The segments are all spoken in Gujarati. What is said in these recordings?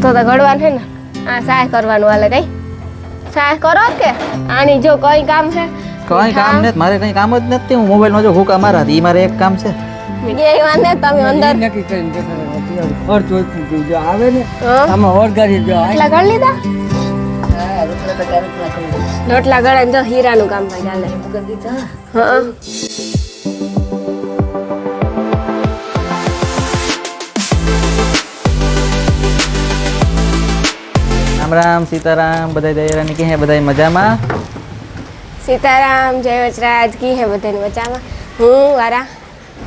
તો ઘડવાનું છે ને આ સહાય કરવાનું હાલે કઈ સહાય કરો કે આની જો કઈ કામ છે કઈ કામ નથી મારે કઈ કામ જ નથી હું મોબાઈલમાં જો હુકા મારા ઈ મારે એક કામ છે એ વાને તમે અંદર નક્કી કરીને દેખાડો ખર્ચ હોય જો આવે ને આમાં ઓરગારી જો એટલા ગણ લીધા રોટલા ગળાને જો હીરાનું કામ ભાઈ ચાલે હા રામ રામ સીતારામ બધા દયારાની કે હે બધા મજામાં સીતારામ જય વચરાજ કી હે બધાને મજામાં હું વારા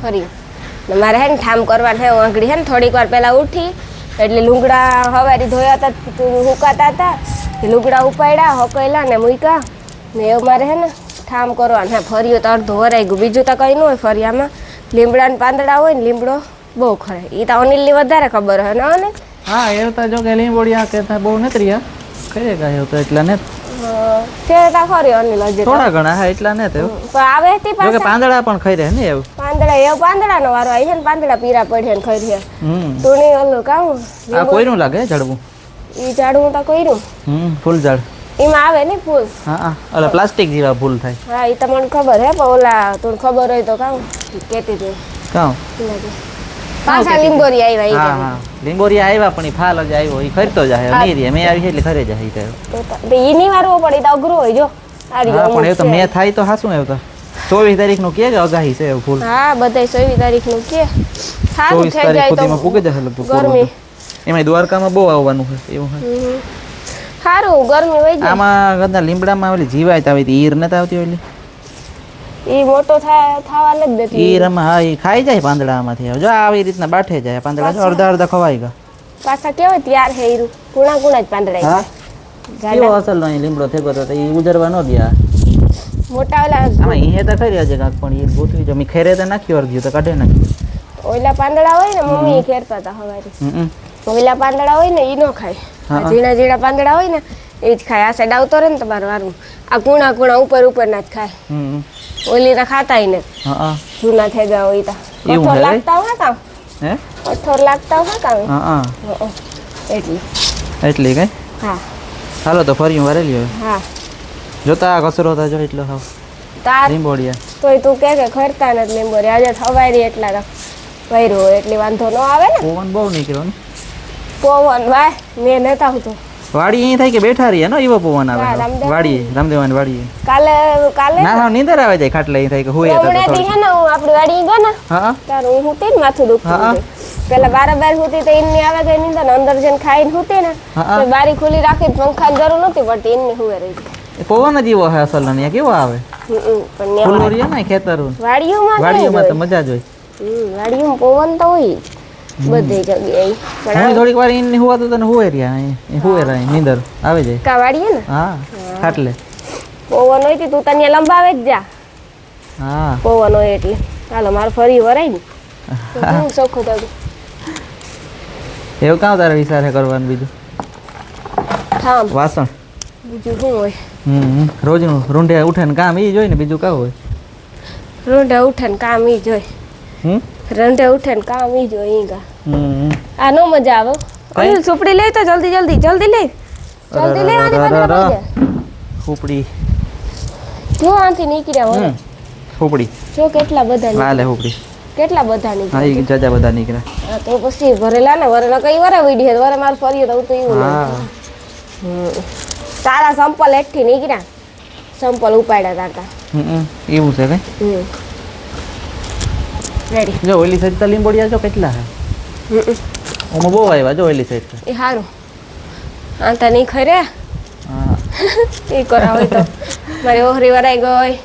ફરી મારે હે ને ઠામ કરવા છે આંગળી હે ને થોડીક વાર પહેલા ઉઠી એટલે લુગડા હવારી ધોયા હતા હુકાતા હતા લુગડા ઉપાડ્યા હકૈલા ને મૂક્યા ને એવું મારે હે ને ઠામ કરવાનું હે ફર્યું તો અડધું વરાઈ ગયું બીજું તો કંઈ ન હોય ફરિયામાં લીમડાના પાંદડા હોય ને લીમડો બહુ ખરે એ તો અનિલની વધારે ખબર હોય ને ને હા એવું તો જો કે લીંબોડિયા કે બહુ નથી રહ્યા ખરે ગયા તો એટલા ને તે તા ખરી અનિલ હજી થોડા ઘણા હા એટલા ને તો પણ આવે તે જો કે પાંદડા પણ ખાઈ રહે ને એવું પાંદડા એવો પાંદડાનો વારો આવી છે ને પાંદડા પીરા પડે ને ખાઈ રહ્યા તું ઓલું કામ આ કોઈનું લાગે ઝાડવું ઈ ઝાડવું તો કોઈનું ફૂલ ઝાડ એમાં આવે ને ફૂલ હા ઓલા પ્લાસ્ટિક જેવા ફૂલ થાય હા એ તો મને ખબર હે પણ ઓલા તું ખબર હોય તો કામ કેતી હતી કામ પાછા લીંબોરી આવ્યા હા હા લીંબોરી આવ્યા પણ ઈ ફાલ જ આવ્યો ઈ ખરતો જાય નહીં રે મેં આવી છે એટલે ખરે જાય ઈ ઈ ની વારવો પડે તો અઘરું હોય જો હા પણ એવું તો મેં થાય તો હાસું એવું તો 24 તારીખ નું કે અગાહી છે એવું ફૂલ હા બધાય 24 તારીખ નું કે સારું 24 થઈ જાય તારીખ સુધીમાં તો પૂગી જશે લગભગ ગરમી એમાં દ્વારકામાં બહુ આવવાનું છે એવું હોય સારું ગરમી વહી જાય આમાં ગંદા લીમડામાં ઓલી જીવાય આવી હતી ઈર નથી આવતી ઓલી ઈ મોટો થવા નથી દેતી ઈરમાં હા ઈ ખાઈ જાય પાંદડામાંથી જો આવી રીતના બાઠે જાય પાંદડા જો અડધા અડધા ખવાઈ ગયા પાછા કેવાય તૈયાર હે ઈરું કુણા કુણા જ પાંદડા હા કેવો અસલ નો લીમડો થેગો તો ઈ ઉજરવા ન ગયા મોટા ઓલા આમાં ઈ તો ખરી આજે કાક પણ ઈ ગોઠવી જો મી ખેરે તો નાખ્યો અર્ધ્યું તો કાઢે નાખ્યું ઓલા પાંદડા હોય ને મમ્મી ખેરતા હતા હવારી ઓલા પાંદડા હોય ને ઈ નો ખાય ઝીણા ઝીણા પાંદડા હોય ને એ જ ખાય આ સાઈડ આવતો રહે ને તમારું વારું આ કુણા કુણા ઉપર ઉપર ના જ ખાય ઓલી તો ખાતાય ને હા જૂના થઈ ગયા હોય તા કઠોર લાગતા હોય કામ હે કઠોર લાગતા હોય કામ હા એટલી કઈ હા હાલો તો ફર્યું વરેલી હવે હા જોતા કસરો હતા જો એટલો હાવ તાર લીંબોડિયા તોય તું કે ખરતા નથી લીંબોરી આજે થવાયરી એટલા તો વૈરું હોય એટલે વાંધો ન આવે ને પવન બહુ નીકળ્યો ને પવન વાય મેં નતા આવતું વાડી અહીં થાય કે બેઠા રહીએ ને એવો પવન આવે વાડી રામદેવાની વાડી કાલે કાલે ના હા નીંદર આવે જાય ખાટલા અહીં થાય કે હોય હમણાં થી હે ને હું આપણી વાડી ગયો ને હા તારું હું હુતી ને માથું દુખતું પેલા બાર હુતી તો ઇનની આવે ગઈ નીંદર અંદર જઈને ખાઈને હુતી ને તો બારી ખુલ્લી રાખી પંખાની જરૂર નહોતી પડતી ઇનની હુવે રહી પવન જ એવો હે અસલ ને કેવો આવે પણ ફૂલોરી ને ખેતરું વાડીઓમાં તો મજા જ હોય વાડીઓમાં પવન તો હોય બધી જગ્યાએ હું થોડીક વાર ઇન હુવા તો તને હુવે રહ્યા હુવે રહી નીંદર આવે જાય કા વાડીએ ને હા ખાટલે પવન હોય તું તને લંબાવે જ જા હા પવન હોય એટલે હાલો મારે ફરી વરાય ને હું ચોખ્ખું થયું એવું કાં તારે વિચારે કરવાનું બીજું થામ વાસણ બીજું શું હોય રોજનું રૂંઢે ઉઠે ને કામ ઈ જોઈ ને બીજું કાં હોય રૂંઢે ઉઠે ને કામ ઈ જોઈ રંઢે ઉઠે ને કામ ઈ જોઈ ઈ ગા આ નો મજા આવે અનિલ સુપડી લે તો જલ્દી જલ્દી જલ્દી લે જલ્દી લે આની બંધ ફૂપડી જો આંથી નીકળ્યા હોય ફૂપડી જો કેટલા બધા લાલે ફૂપડી કેટલા બધા હા ઈ જાજા બધા નીકળ્યા હા તો પછી ભરેલા ને વરેલા કઈ વરે વીડી વરે માર ફર્યો તો એવું નહીં તારા સંપલ એકથી નીકળ્યા સંપલ ઉપાડ્યા તાતા એવું છે કઈ રેડી જો ઓલી સાઈડ તો લીંબોડિયા જો કેટલા હે ઓમાં બહુ આવ્યા જો ઓલી સાઈડ એ હારું આંતા નહીં ખરે હા એ કરા હોય તો મારી ઓહરી વરાઈ ગઈ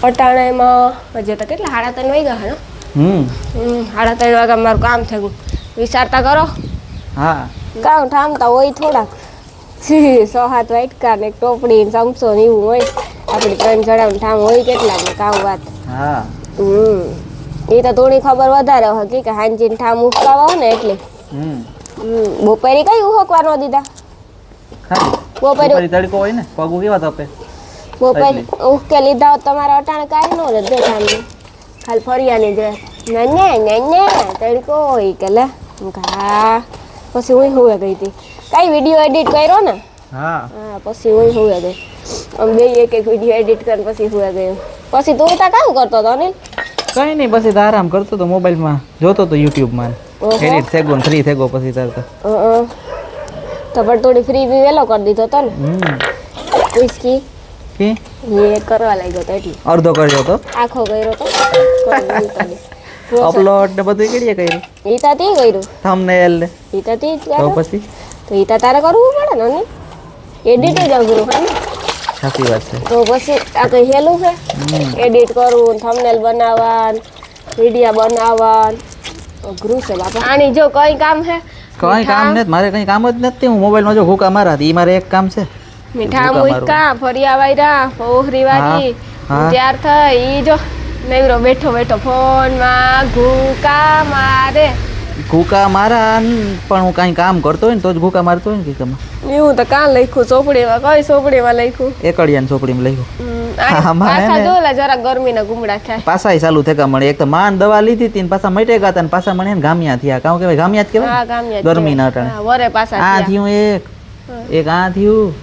અટાણામાં હજી તો કેટલા 3:30 વાગ્યા હે ને 3:30 વાગ્યા મારું કામ થઈ ગયું વિચારતા કરો હા કામ ઠામતા હોય થોડાક 6-7 વાટકા ને ટોપડી ને ચમચો ને એવું હોય આપણી 3 જણાનું ઠામ હોય કેટલા ને કામ વાત હા એ તો થોડી ખબર વધારે હોય કે હાંજીને ઠામ ઉસકાવા હોય ને એટલે બપોરે કઈ ઉહકવા ન દીધા બપોરે તડકો હોય ને પગ કેવા તપે બપોરે ઉહકે લીધા તમારા અટાણે કાંઈ ન રહે ઠામને ખાલી ફરિયાની જ ને તડકો હોય કે લે હા પછી હું હુંએ ગઈ હતી કઈ વિડીયો એડિટ કર્યો ને હા હા પછી હું હુંએ ગઈ અમે બે એક વિડીયો એડિટ કરીને પછી હુંએ ગઈ પછી તું ત્યાં કામ કરતો હતો અનિલ કઈ નહીં પછી તો આરામ કરતો તો મોબાઈલમાં જોતો તો યુટ્યુબમાં એડિટ થેગો ને ફ્રી થેગો પછી તરત તો પણ થોડી ફ્રી બી વેલો કરી દીધો હતો ને ઉસકી કે એ કરવા લાગ્યો તો એટલે અડધો કર્યો તો આખો કર્યો તો અપલોડ ને બધું કેડીએ કર્યું ઈ તા તે કર્યું થંબનેલ ને ઈ તા તે જ તો કર્યું. પછી તો ઈ તા તારે કરવું પડે ને અનિલ એડિટ જ અઘરું હોય ને સાચી વાત છે તો પછી આ કઈ હેલું છે એડિટ કરવું થંબનેલ બનાવવાનું વિડીયો બનાવવાનું અઘરું છે બાપા આની જો કઈ કામ છે કઈ કામ નથી મારે કઈ કામ જ નથી હું મોબાઈલમાં જો હુકા મારા ઈ મારે એક કામ છે મીઠા ભૂકા મુઈકા ફરિયા વાયરા પોહરી વાળી હા. ત્યાર થઈ ઈ જો નવરો બેઠો બેઠો ફોનમાં ઘૂકા મારે હુકા મારા પણ હું કઈ કામ કરતો હોય ને તો જ હુકા મારતો હોય ને કે તમે એવું તો કાં લખ્યું ચોપડીમાં કઈ ચોપડીમાં લખ્યું એકડિયાની ચોપડીમાં લખ્યું આમાં હે પાછા ને- જોલા જરા ગરમીના ગુમડા થાય પાછા ચાલુ થયા મળે એક તો માંડ દવા લીધી હતી ને પાછા મટે ગયા હતા ને પાછા મને ગામિયા થયા કાં કહેવાય ગામિયા જ હા કહેવાય ગામિયા ગરમીના અટાણે વરે પાછા આ થયા. થયું એક આ થયું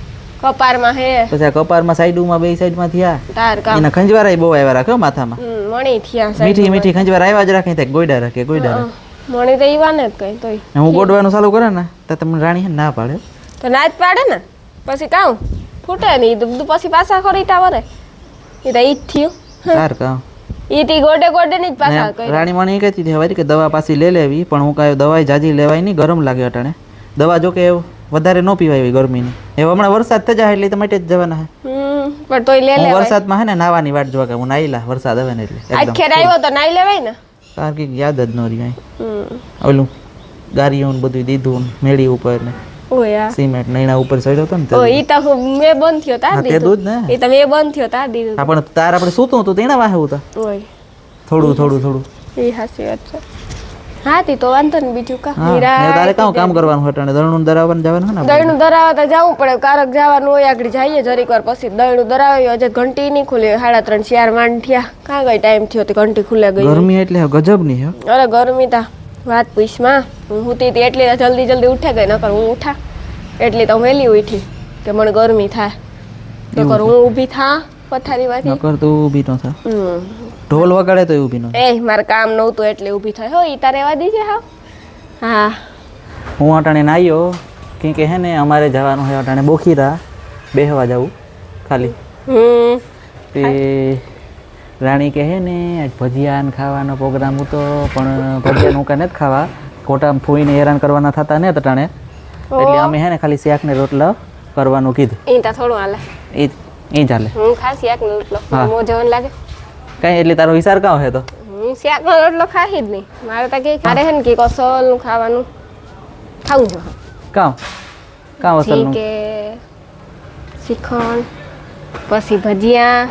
કપારમાં હે પછી આ કપારમાં સાઈડમાં બે સાઈડમાં થયા તાર કામ એના ખંજવારા બહુ આવ્યા રાખે હો માથામાં મણી થયા સાહેબ. મીઠી મીઠી ખંજવાર આવ્યા જ રાખે ત્યાં ગોયડા રાખે ગોયડા રાખે મણી તો ઈવાને જ કઈ તોય હું ગોડવાનું ચાલુ કરે ને તો તમને રાણી હે ને ના પાડે તો ના જ પાડે ને પછી કામ ફૂટે નહીં તો પછી પાછા ખરીટા વરે એ તો ઈ જ થયું સાર કામ ઈ તી ગોડે ગોડે ની જ પાછા કર્યા. રાણી મને એ કહેતી હતી હવે કે દવા પાછી લઈ લેવી પણ હું કાંઈ દવાઈ જાજી લેવાય નહીં ગરમ લાગે અટાણે દવા જો કે વધારે ન પીવાય એવી ગરમીની હવે હમણાં વરસાદ થઈ જાય એટલે તમે જ જવાના હે પણ તોય લે હું લેવાય વરસાદમાં હે ને નાવાની વાટ જોવા કે હું નાઈ લા વરસાદ આવે ને એટલે આજ ખેર આવ્યો તો નાઈ લેવાય ને તાર કંઈક યાદ જ ન રહી હમ. ઓલું ગારીઓ ને બધું દીધું ને મેળી ઉપર ને ઓય આ. સિમેન્ટ નૈણા ઉપર ચડ્યો હતો ને તે. ઓ ઈ તો મેં બંધ થયો તાર હા, તે દીધું દૂધ ને ઈ તો મેં બંધ થયો તાર દીધું હા, પણ તાર આપણે સૂતું હતું તેના વાહે હતા ઓય થોડું થોડું થોડું ઈ હાસી વાત છે હા તી તો વાંધો ને બીજું કા હા ને તારે કામ કામ કરવાનું હટાણે દળનું દરાવવાનું જવાનું હે ને આપણે? દહીંનું દરાવા તો જવું પડે કારક જવાનું હોય આગળ જઈએ જરીક વાર પછી દહીંનું દરાવ્યું હજે ઘંટી નહીં ખુલી 3:30 4 માંડ થયા કાં ગઈ ટાઈમ થયો તે ઘંટી ખુલે ગઈ ગરમી એટલે ગજબની હે અરે ગરમી તા વાત પૂછમાં હું હુતી હતી એટલી તો જલ્દી જલ્દી ઉઠે ગઈ નકર હું ઉઠા એટલી તો વહેલી ઉઠી કે મને ગરમી થાય નકર હું ઊભી થા પથારીમાંથી નકર તો ઊભી ન થાય હમ. ઢોલ વગાડે તો ઊભી ન થાય. એ મારે કામ નહોતું એટલે ઊભી થાય હો ઈ તારે રહેવા દીજે હા હા હું અટાણે નાહ્યો કેમ કે હે ને અમારે જવાનું હોય અટાણે બોખીરા બેહવા જવું ખાલી હમ તે રાણી કહે ને આજ ભજીયા ને ખાવાનો પ્રોગ્રામ હતો પણ ભજીયાનું કાંઈ નથી ખાવા ખોટા ફૂઈને હેરાન કરવાના થતા ને અટાણે એટલે અમે હે ને ખાલી શાક ને રોટલા કરવાનું કીધું ઈ તા થોડું હાલે એ ચાલે હું ખાસ શાક નો રોટલો હા. મો જવન લાગે કાંઈ એટલે તારો વિચાર કાં હે તો હું શાક નો રોટલો ખાઈ જ નહીં મારે તો કે મારે હે ને કે કસલ નું ખાવાનું ખાવું જો કાં વસલનું કે શ્રીખંડ પછી ભજીયા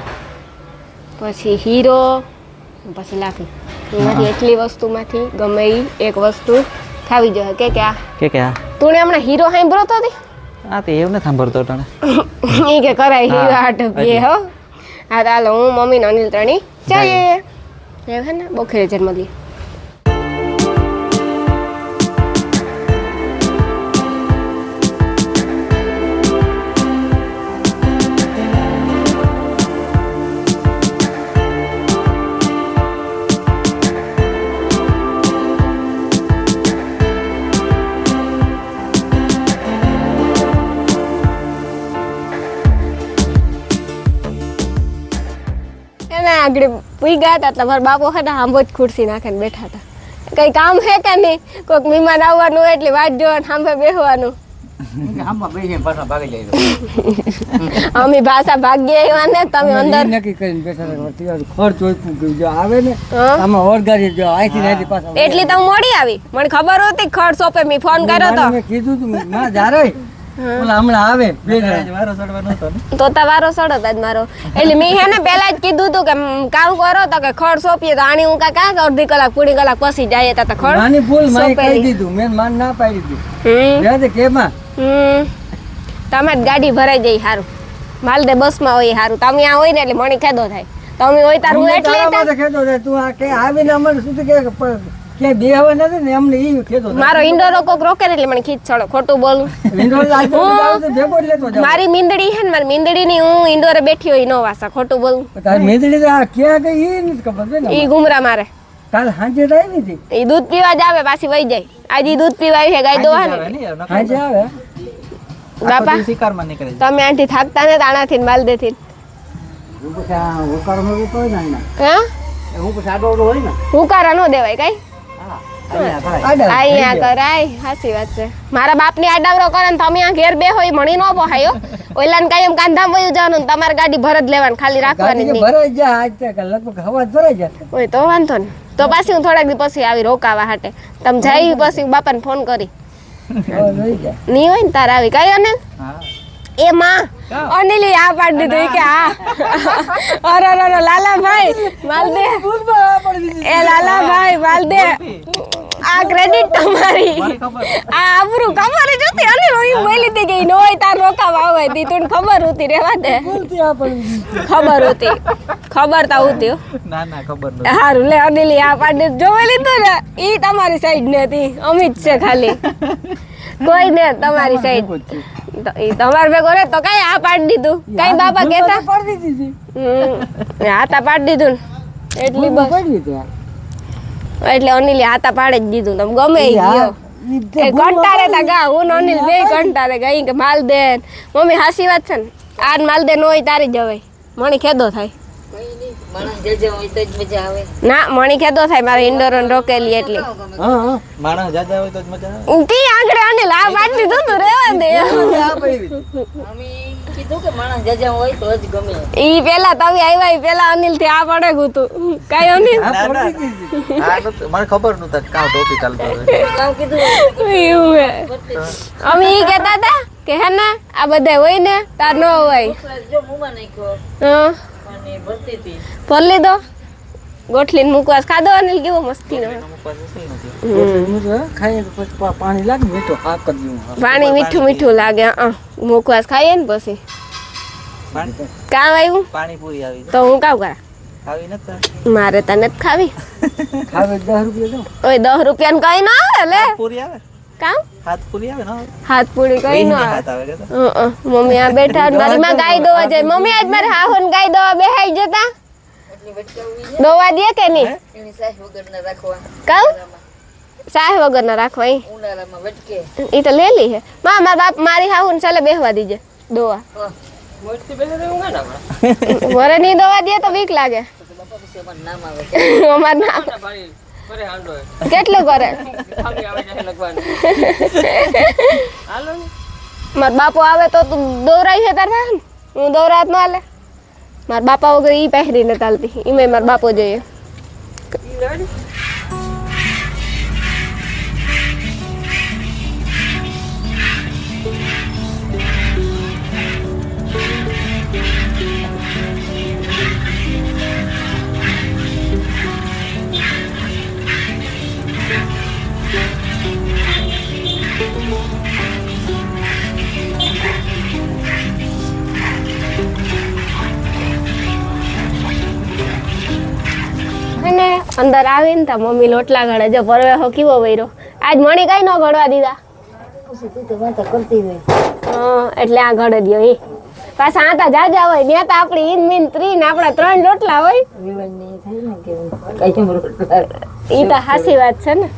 પછી હીરો પછી લાપી એમાંથી એટલી વસ્તુમાંથી ગમે ઈ એક વસ્તુ ખાવી જોઈએ કે આ કે હા તું હમણાં હીરો સાંભળો તો હતી હા તે એવું નથી સાંભળતો અટાણે ઈ કે કરાય હીરો હા, હાટ બે હો હા તો હાલો હું મમ્મી ને અનિલ ત્રણી જઈએ એવું હે ને બોખેરે જન્મ લઈએ એના આગળ પૂઈ ગયા હતા એટલે મારા બાપો હતા આંબો જ ખુરશી નાખીને બેઠા હતા કઈ કામ હે કે નહીં કોઈક મહેમાન આવવાનું હોય એટલે વાટ જોવાનું સાંભે બેસવાનું આમાં બેસીને પાછા ભાગી જાય અમે ભાષા ભાગ્ય આવ્યા ને તમે અંદર નક્કી કરીને બેઠા હતા તૈયાર ખર્ચ ઓછું ગયું જો આવે ને હા? આમાં વળગાડી જો અહીંથી નાથી પાછા એટલી તો હું મોડી આવી મને ખબર હતી ખર્ચ સોપે મેં ફોન કર્યો તો મેં કીધું તું માં જારે ઓલા હમણાં આવે બે જણા વારો ચડવાનો હતો ને તો તમારો સડત જ મારો એટલે મેં હે ને પહેલા જ કીધું તું કે કામ કરો તો કે ખડ સોંપીએ તો આની હું કાંઈ અડધી કલાક પૂરી કલાક પછી જઈએ તો ખડ નાની ભૂલ મારી કહી સોંપેલી. દીધું મેં માન ના પાડી દીધું હમ રહ્યા કેમાં તમારી ગાડી ભરાઈ જાય સારું માલ દે બસમાં હોય સારું તમે આ હોય ને એટલે મણી ખેદો થાય તમે હોય તારું અમને એટલે તારા માટે કહેતો હતો, તું આ કે આવીને અમારે સુધી કે કે બે હવે નથી ને એમને ઈ ખેતો મારો ઇન્ડોરો કોક રોકે ને એટલે મને ખીચ ચડે ખોટું બોલું વિન્ડો આજ તો ભેગો જ લેતો જાવ મારી મીંદડી છે ને મારી મીંદડીની હું ઇન્ડોરે બેઠી હોય નો વાસા ખોટું બોલું તારી મેદડી તો આ ક્યાં ગઈ ઈ નથી ખબર છે ને ઈ ગુમરા મારે કાલ સાંજે તો આવી હતી ઈ દૂધ પીવા જ આવે પાછી વહી જાય આજે ઈ દૂધ પીવા આવી છે ગાય દોવા ને સાંજે આવે બાપા શિકારમાં નીકળે તમે આંટી થાકતા ને તાણાથી ને માલદેથી હું પછી આ ઉકાળો મેળવું તો હોય ને હા હું પછી આડો હોય ને હુકારા નો દેવાય કઈ આડા અહીંયા કરાય સાચી વાત છે મારા બાપની આડાવરો કરે ને તમે આ ઘેર બે હોય મણી નો પહાયો ઓઈલાને કાયમ કાંધામ વયું જવાનું ને તમારે ગાડી ભરત લેવાની ખાલી રાખવાની જ ગાડી નહીં ભરાઈ જાય આજ તક લગભગ હવા જ ભરાઈ જાય ઓય તો વાંધો ને તો પાછી હું થોડાક દી પછી આવી રોકાવા હાટે તમે જાય પછી બાપાને ફોન કરી હવા રહી જાય નહીં હોય ને તાર આવી કઈ અનિલ હા એ માં અનિલ આ પાડી દીધું કે હા અરે અરે લાલાભાઈ માલ દે એ લાલાભાઈ માલ દે આ ક્રેડિટ તમારી આ આબરૂ ખબર જ હતી અનિલ હું બોલી હતી કે નો હોય તાર રોકાવા આવે તી તને ખબર હતી રેવા દે બોલતી આપણને ખબર હતી ખબર તો હતી હો. ના ના ખબર નથી હારું લે અનિલ આ પાડી જોઈ લીધું ને ઈ તમારી સાઈડ ને હતી અમિત છે ખાલી કોઈ ને તમારી સાઈડ ઈ તમાર ભેગો રે તો કઈ આ પાડી દીધું કઈ બાપા કેતા પાડી દીધી હાથા પાડી દીધું ને એટલી બસ પાડી દીધી એટલે અનિલ હાથા પાડી જ દીધું તમે ગમે ઈ ગયો એ કંટાળે તા ગા હું ને અનિલ બે કંટાળે ગઈ કે માલ દે મમ્મી હાસી વાત છે ને આજ માલ દે નો હોય તારી જવાય મણી ખેદો થાય ના મણી ખેદો થાય મારે ઇન્ડોર રોકેલી એટલી હા હા માણસ જાજા હોય તો જ મજા આવે તી આંગળે અનિલ આ પાડી દીધું તું રેવા દે આ પડી દીધી ઈ પેલા તમે આવ્યા ઈ પેલા અનિલ થી આ પડે ગુતું કઈ અનિલ આ પડી દીધી આ નતું મને ખબર નહોતા કામ ટોપી ચાલતો એવું હે અમે ઈ કહેતા હતા કે હે ને આ બધા હોય ને તાર ન હોય હા ભર લીધો ગોઠલીને મુકવાસ ખાધો અનિલ કેવો મસ્તી નો ખાઈએ તો પછી પાણી લાગે મીઠું હા કરી દઉં પાણી મીઠું મીઠું લાગે મુકવાસ ખાઈએ ને પછી કામ આવ્યું પાણીપુરી આવી તો હું કામ કરા ખાવી નથી મારે તને જ ખાવી ખાવે 10 રૂપિયા દો ઓય 10 રૂપિયા કઈ ના આવે લે પૂરી આવે કામ હાથ પૂરી આવે ને હાથ પૂરી કઈ ના હાથ આવે કે મમ્મી આ બેઠા મારી માં ગાય દોવા જાય મમ્મી આજ મારે હાહો ને ગાય દોવા બેહાઈ જતા દોવા દે કે નહીં કાઉ સાહ વગર ના રાખવા ઈ તો લેલી હે મારા બાપ મારી હાહુ ને ચાલે બેહવા દીજે દોવા વરે ની દોવા દે તો બીક લાગે અમાર નામ કેટલું કરે માર બાપો આવે તો તું દોરાઈ છે તાર થાય ને હું દોરાત ન હાલે મારા બાપા વગર ઈ પહેરી ને ચાલતી ઈમે મારા બાપો જોઈએ અને અંદર આવીને તા મમ્મી લોટલા ઘડે જો પરવેહો કેવો વૈરો આજ મણી કઈ ન ઘડવા દીધા એટલે આ ઘડે દ્યો એ પાછા આતા જાજા હોય ત્યાં તો આપણી ઈન મીન ત્રીન આપણા 3 લોટલા હોય ઈ તો હાસી વાત છે ને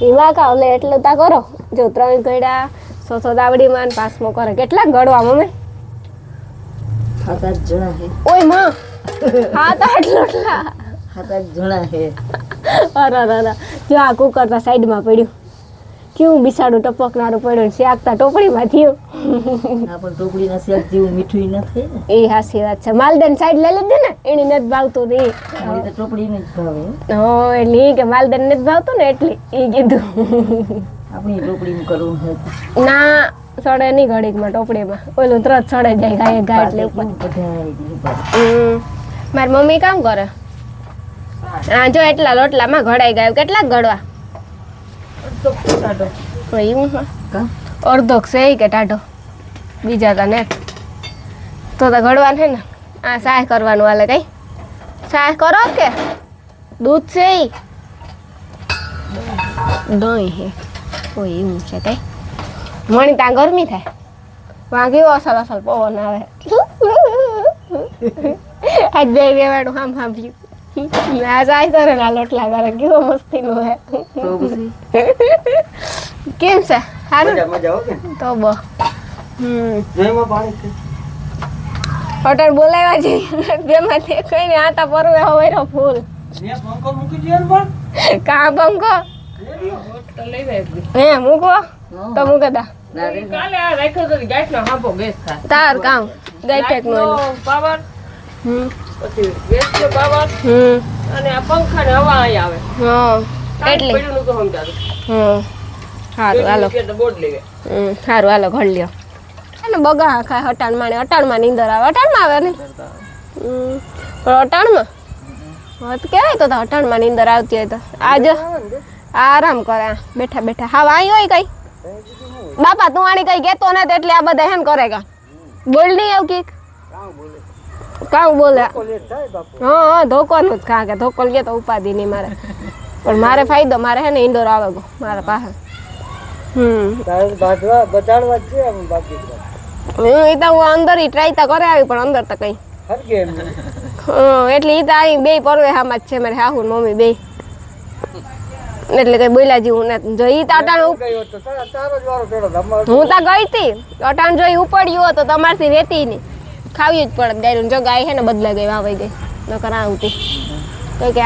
ઈ વાકા ઓલે એટલું તા કરો જો 3 ઘડા 100 દાવડી માં 5મો કરે કેટલા ઘડવા મમ્મી 7-8 જણા હે ઓય માં હા તો એટલા 7-8 જણા હે અરે જો આ કુકર તો સાઈડમાં પડ્યું કેવું બિસાડું ટપકનારું પડ્યું શાકતા ટોપડીમાં થયું આ પણ ટોપડીના શાક જેવું મીઠું નથી ને એ હાસી વાત છે માલદેન સાઈડ લઈ લીધી ને એની નથી ભાવતું એ આ તો ટોપડીને જ ભાવે હો એટલે ઈ કે માલદેન નથી ભાવતું ને એટલે એ કીધું આપણી ટોપડીનું કરવું છે ના સડે નહીં ઘડીકમાં ટોપડીમાં ઓલું તરત સડે જાય ગાય એટલે ઉપર મારી મમ્મી કામ કરે હા જો એટલા લોટલામાં ઘડાઈ ગયું કેટલાક ઘડવા એવું અડધો છે કે ટાઢો બીજા તા ને તો ઘડવાનું છે ને આ સાહ કરવાનું હાલે કઈ સાહ કરો કે દૂધ છે દહીં હે કોઈ એવું છે કઈ મણી ત્યાં ગરમી થાય વાં કેવો અસલ અસલ પવન આવે આજ બે વેવાડું આમ સાંભળ્યું આ જાય તારે ના લોટલા તારે કેવો મસ્તીનો હે કેમ છે સારું મજા આવે તો બ જોઈમાં પાણી છે અટણ બોલાવ્યા છે બેમાંથી કઈને આતા પરવે હવેરો ફૂલ ને પંખો મૂકી દે ને પણ કા પંખો હે મૂકો તો મૂકે દા કાલે આ રાખ્યો તો ગાંઠનો હાંભો ગેસ થાય તાર કામ ગાઈટેક નો પાવર પછી ગેસ નો પાવર અને આ પંખા ને હવા અહીં આવે હા એટલે પડ્યું નું તો સમજાતું સારું હાલો કે બોર્ડ લેવે સારું હાલો ઘર લ્યો અને બગા ખાય અટાણમાં નીંદર આવે અટાણમાં આવે ને પણ અટાણમાં વાત કહેવાય તો અટાણમાં નીંદર આવતી હોય તો આજ આરામ કરે બેઠા બેઠા હા અહીં હોય કઈ બાપા તું આની કઈ કેતો ને એટલે આ બધા હેન કરે કા બોલ નહીં આવ કીક કાઉ બોલે હા ધોકોનું જ ખા કે ધોકો લે તો ઉપાધિ નહીં મારે પણ મારે ફાયદો મારે હે ને ઇન્ડોર આવે ગો મારા પાસે તારે બાજવા બચાડવા જ છે આમ બાકી એ તો હું અંદર ટ્રાય તો કરે આવી પણ અંદર તો કઈ હરકે એમ એટલે ઈ તો અહીં બે પરવે હામાં જ છે મારે હાહુ ને મમ્મી બે એટલે કઈ બોલ્યા જેવું નથી જો ઈ તો અટાણ ગયો તો તારો જ વારો પેલો ધમાલ હું તો ગઈ હતી અટાણ જોઈ ઉપડ્યું હતો તમારથી રહેતી નહીં ખાવી જ પડે ગાયરું જો ગાય છે ને બદલાઈ ગઈ વાવાઈ ગઈ નકર આવતી તો કે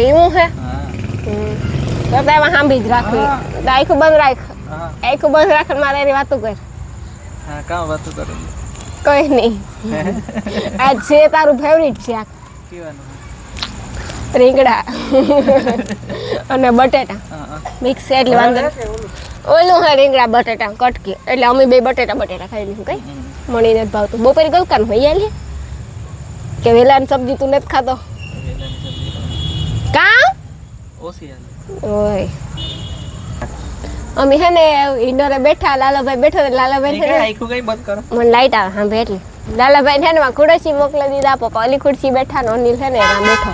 એવું હે તો એમાં સાંભળી જ રાખવી આખું બંધ રાખ આખું બંધ રાખ મારે એની વાતું કર હા કામ વાતો કરે કઈ નહીં આ છે તારું ફેવરિટ છે આ કેવાનું રીંગણા અને બટેટા મિક્સ એટલે વાંધો ઓલું હે રીંગણા બટેટા કટકી એટલે અમે બે બટેટા ખાઈ લીધું કઈ મણીને જ ભાવતું બપોરે ગલકાનું હોય લે કે વેલાની સબ્જી તું નથી ખાતો કા ઓછી ઓય અમે હે ને ઇન્ડોરે બેઠા લાલાભાઈ બેઠો લાલાભાઈ છે ને આખું કઈ બંધ કરો મને લાઈટ આવે હા એટલે લાલાભાઈ છે ને ખુરશી મોકલી દીધા પપ્પા ઓલી ખુરશી બેઠા ને અનિલ છે ને એમાં બેઠો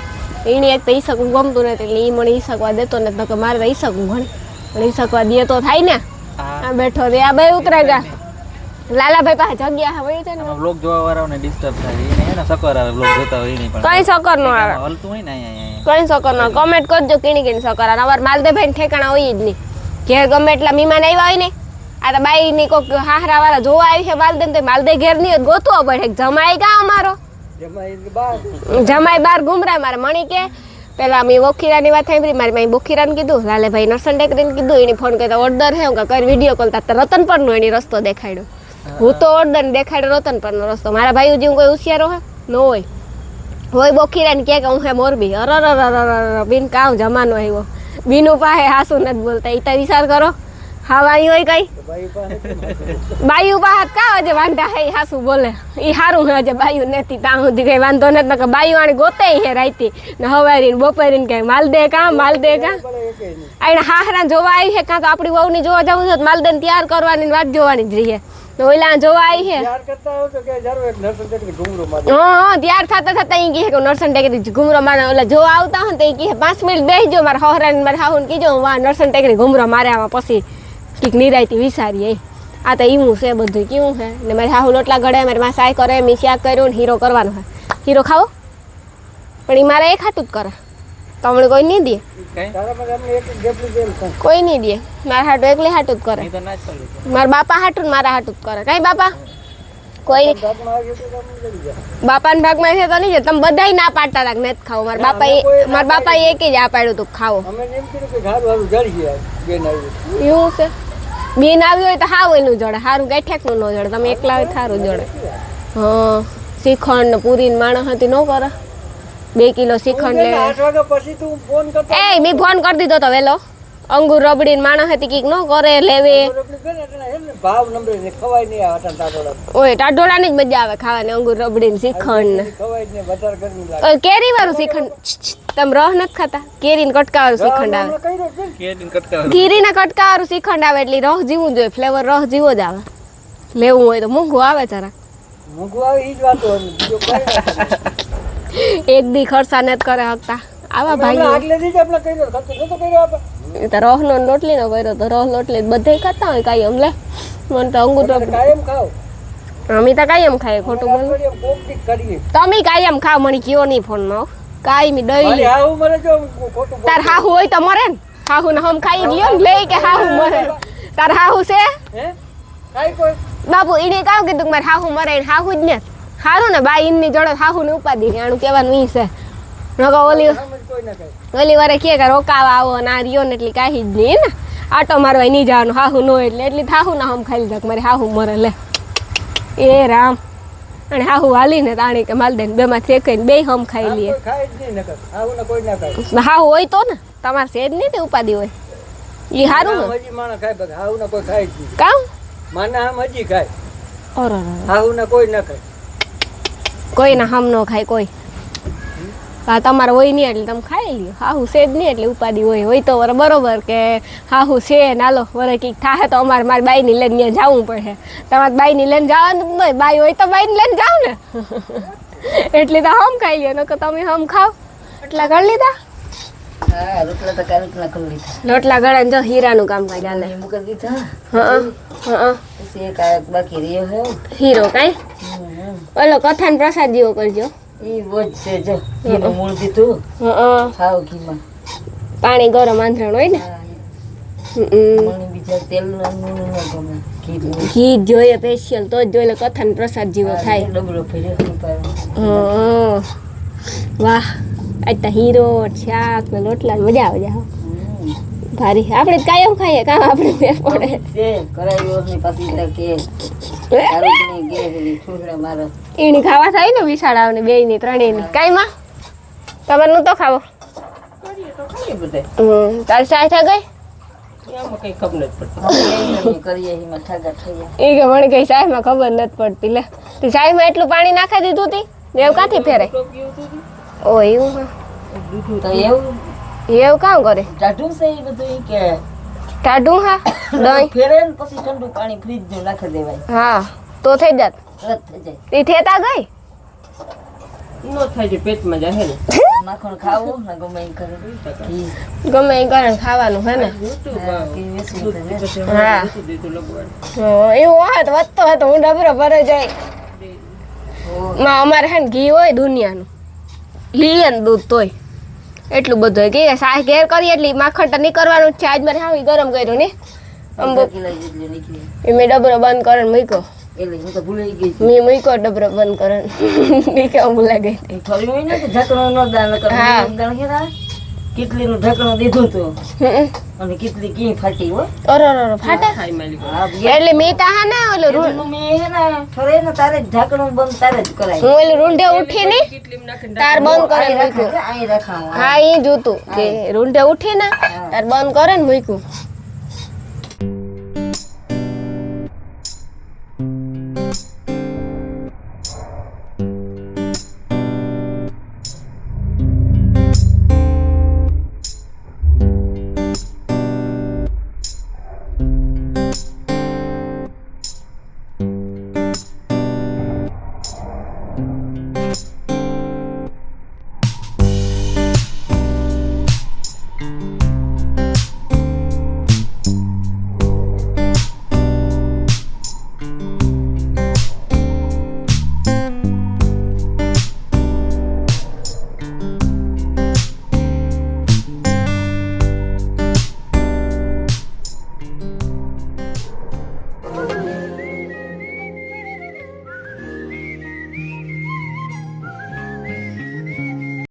એની એક તો ઈસકું ગમતું નથી એટલે એ મને ઈસકવા દેતો ને તો મારે તો ઈસકું ભણે પણ ઈસકવા દે તો થાય ને આ બેઠો રે આ બે ઉતરે ગયા લાલાભાઈ પાસે જગ્યા હોય છે ને વ્લોગ જોવા વાળાઓને ડિસ્ટર્બ થાય એને હે ને સકર આવે વ્લોગ જોતા હોય એની પણ કઈ સકર નો આવે હલતું હોય ને અહીંયા કઈ સકર નો કમેન્ટ કરજો કીણી સકર અને અમાર માલદેભાઈ ઠેકાણા હોય જ નહીં ઘેર ગમે એટલા મહેમાન આવ્યા હોય ને આ તો બાઈ ની કોક હાહરા વાળા જોવા આવી છે માલદેવ તો માલદે ઘેર ની ગોતવો પડે જમાઈ ગા અમારો જમાઈ બાર ગુમરા મારે મણી કે પેલા મેં બોખીરાની વાત સાંભળી મારી માઈ બોખીરાને કીધું લાલેભાઈ નરસન ટેકરીને કીધું એને ફોન કરતા ઓર્ડર હે હું કઈ વિડીયો કોલ તા રતન પરનો એની રસ્તો દેખાડ્યો હું તો ઓર્ડર દેખાડ્યો રતન પરનો રસ્તો મારા ભાઈ જેવું કોઈ હોશિયારો હે ન હોય બોખીરાને કે હું હે મોરબી અર બિન કામ જમાનો આવ્યો બીનું પાસે હાસુ નથી બોલતા એ તો વિચાર કરો હા વાઈ હોય કઈ બાયુ પાસે કા આજે વાંધા હે હાસુ બોલે ઈ હારું હે આજે બાયુ નથી ત્યાં સુધી કઈ વાંધો નથી નકર બાયુ આણી ગોતે હે રાઈતી ને હવારી ને બપોરી ને કઈ માલ દે કા આઈને હાહરા જોવા આવી છે કાં તો આપણી વહુની જોવા જવું છે માલદે ને તૈયાર કરવાની વાત જોવાની જ રહીએ ઓલા જોવા આવી છે હા તૈયાર થતા ઈ કહે કે નરસન ટેકરી ઘુમરો મારે ઓલા જોવા આવતા હોય ને તો ઈ કહે 5 મિનિટ બેસજો મારા હહરાને મારા હાહુને કીજો વાહ નરસન ટેકરી ઘુમરો મારે આમાં પછી કીક નિરાયતી વિચારીએ આ તો એવું છે બધું કેવું છે ને મારી હાહુ લોટલા ગળે મારી માં સાય કરે મેં શાક કર્યું ને હીરો કરવાનો હોય હીરો ખાવો પણ એ મારે એક હાટું જ કરે તમને કોઈ નહીં દે કોઈ નહીં દે મારા હાટું એકલી હાટું જ કરે મારા બાપા હાટું ને મારા હાટું જ કરે કઈ બાપા કોઈ બાપાના ભાગમાં છે તો નહીં છે તમે બધાય ના પાડતા હતા નથી ખાવો મારા બાપા એક જ આ પાડ્યું તું ખાવો એવું છે બેન આવ્યું હોય તો હાવ એનું જડે સારું ગાંઠિયાકનું ન જડે તમે એકલા હોય સારું જડે હા શ્રીખંડ ને પૂરી માણસ હતી ન કરે 2 કિલો શ્રીખંડ લે એ મેં ફોન કરી દીધો તો વેલો અંગુર રબડી માણસ હતી કઈક ન કરે લેવે ઓય ટાઢોળા ની જ મજા આવે ખાવાની અંગુર રબડી ને શ્રીખંડ ને કેરી વાળું શ્રીખંડ તમે રહ નથી ખાતા કેરી ને કટકા વાળું શ્રીખંડ આવે કેરી ના કટકા વાળું શ્રીખંડ આવે એટલે રહ જીવું જોઈએ ફ્લેવર રહ જીવો જ આવે લેવું હોય તો મોંઘું આવે જરા મૂકવા આવે ઈ જ વાતો હતી, બીજો કોઈ નથી. એક દી ખર્ચા નથી કરે શકતા આવા આપણે ભાઈ આગલેથી જ આપણે કર્યો, ખર્ચો નતો કર્યો આપણે. તો રોહનો રોટલી નો કર્યો તો રોહ રોટલી બધે ખાતા હોય કાંઈ અમલે મને તો અંગૂઠો આપણે કાયમ ખાવ. અમે તો કાંઈ એમ ખાઈએ ખોટું બોલું અઠવાડિયે કોક દી કરીએ. તમે કાંઈ એમ ખાવ મને કયો નહીં ફોનમાં કાંઈ મી મારી ડઈ હાહુ મરે જો ખોટું તાર હાહુ હોય તો મરે ને હાહુ ને હમ ખાઈ લ્યો ને લે કે હાહુ મરે તાર હાહુ છે હે કાઈ કોઈ બાપુ એને કામ કીધું કે મારે હાહુ મરે ને હાહુ જ ને સારું ને બાઈ ઇનની જોડે હાહુ ને ઉપાડી ને આનું કહેવાનું ઈ છે નકો ઓલી સમજ કોઈ ના કાઈ. ઓલી વારે કે રોકાવા આવો ના રહ્યો ને એટલે કાંઈ જ નહીં ને આટો મારવા નહીં જવાનું હાહુ નો એટલે હાહુ ના હમ ખાઈ લીધા મારે હાહુ મરે લે એ રામ અને હાહુ હાલીને તાણી કે માલ દે બે માંથી એક બે હમ ખાઈ લઈએ કોઈ ખાય જ નહીં નકર. હાહુ ને કોઈ ના ખાય. હાહુ હોય તો ને તમારે સેજ નહીં તે ઉપાડી હોય ઈ હારું ને હજી માણસ ખાય બસ, હાહુ ને કોઈ ખાય જ નહીં. કામ માના આમ હજી ખાય, ઓરો હાહુ ને કોઈ ના ખાય. કોઈના હમ નો ખાય કોઈ હા તમારે હોય નહીં એટલે તમે ખાઈ લ્યો હાહુ છે જ નહીં એટલે ઉપાડી હોય તો વરે બરોબર કે હાહુ છે નાલો વરે કંઈક થાય તો અમારે મારી બાઈની લઈને ત્યાં જવું પડે તમારે બાઈની લઈને જવાનું જ નહીં બાઈ હોય તો બાઈને લઈને જાવ ને એટલે તો હમ ખાઈ લ્યો નકર તમે હમ ખાવ એટલા કરી લીધા હા રોટલા તો કાલના કરી લીધા. લોટલા ગળે જો હીરાનું કામ કરી ડાલે મૂકી દીધા. હા પછી એક આ બાકી રહ્યો હે. હીરો કાંઈ ઓલો કથાન પ્રસાદ જેવો કરજો ઈ બોજ છે જો. ઘીનું મૂળ દીધું. હા ખાવ ઘીમાં. પાણી ગરમ આંધણ હોય ને હા, હમ. મને બીજા તેલનું ન ગમે. ઘીનું. ઘી જ જોઈએ સ્પેશિયલ તો જ જોઈએ કથાન પ્રસાદ જેવો થાય ડબરો ફેર્યો ઉપાડો. હં. વાહ આજ તો હીરો શાક ને રોટલા ને મજા આવે જાવ ભારી આપણે કાયમ ખાઈએ કામ આપણે મેર પડે છે કરાયો ની પાછી તા કે તારું ને કે છોકરા મારો. એની ખાવા થાય ને વિશાળાઓને બે ની ત્રણેય ની કાંઈ માં તમારે નું તો ખાવો ખાઈએ બધે. તારી સાય થઈ ગઈ એમાં કઈ ખબર નથી પડતી. અમે કરીએ એમાં ઠાગા થયા. એ કે મને કઈ સાય માં ખબર નથી પડતી લે તી સાય માં એટલું પાણી નાખી દીધું તી ને એવું કાંથી ફેરે ઓ એવું હા. તો એવું એવું કામ કરે ટાઢું છે એ બધું ઈ કે ટાઢું હા દહીં ફેરે ને પછી ઠંડુ પાણી ફ્રીજ નું નાખી દેવાય. હા તો થઈ જાત તરત થઈ જાય. તી થેતા ગઈ નો થાય છે પેટમાં જાય ને માખણ ખાવું ને ગમે એમ કરે. ઘી. ગમે એ કારણ ખાવાનું હે ને હા, ઘી વેસી તો જાય. હા દીધું લગવાનું. એવું હોય તો વધતો હોય તો હું ડબરો ભરે જાય ઓ, માં અમારે હે ને ઘી હોય દુનિયાનું લીએ ને દૂધ તોય એટલું બધું હોય કે સાહ ઘેર કરીએ એટલે માખણ તો નહીં કરવાનું જ છે આજ મારે હાવી ગરમ કર્યું ને અડધા કિલો જેટલી નીકળી. એ મેં ડબરો બંધ કરીને મૂક્યો એટલે હું તો ભૂલાઈ ગઈ. મેં મૂક્યો ડબરો બંધ કરીને નીકળે હું ભૂલા ગઈ એ થોડી હોય ને કે ઢાંકણું ન દાણ નકર હા. દાણ કેરા કેટલીનું ઢાંકણું દીધું તું હમ. અને કેટલી ઘી ફાટી હોય. ઓરો ફાટે ખાઈ માલિક હા, એટલે મેં તા હા ને ઓલું એનું મેં હે ને ઠરે ને તારે જ ઢાંકણું બંધ તારે જ કરાય. હું ઓલું રૂંઢે ઉઠી ને કેટલી નાખીને તાર બંધ કરીને અહીં મૂક્યું રાખાય, અહીં રાખાવું. હા એ જોતું કે રૂંઢે ઉઠી ને તાર બંધ કરે ને મૂક્યું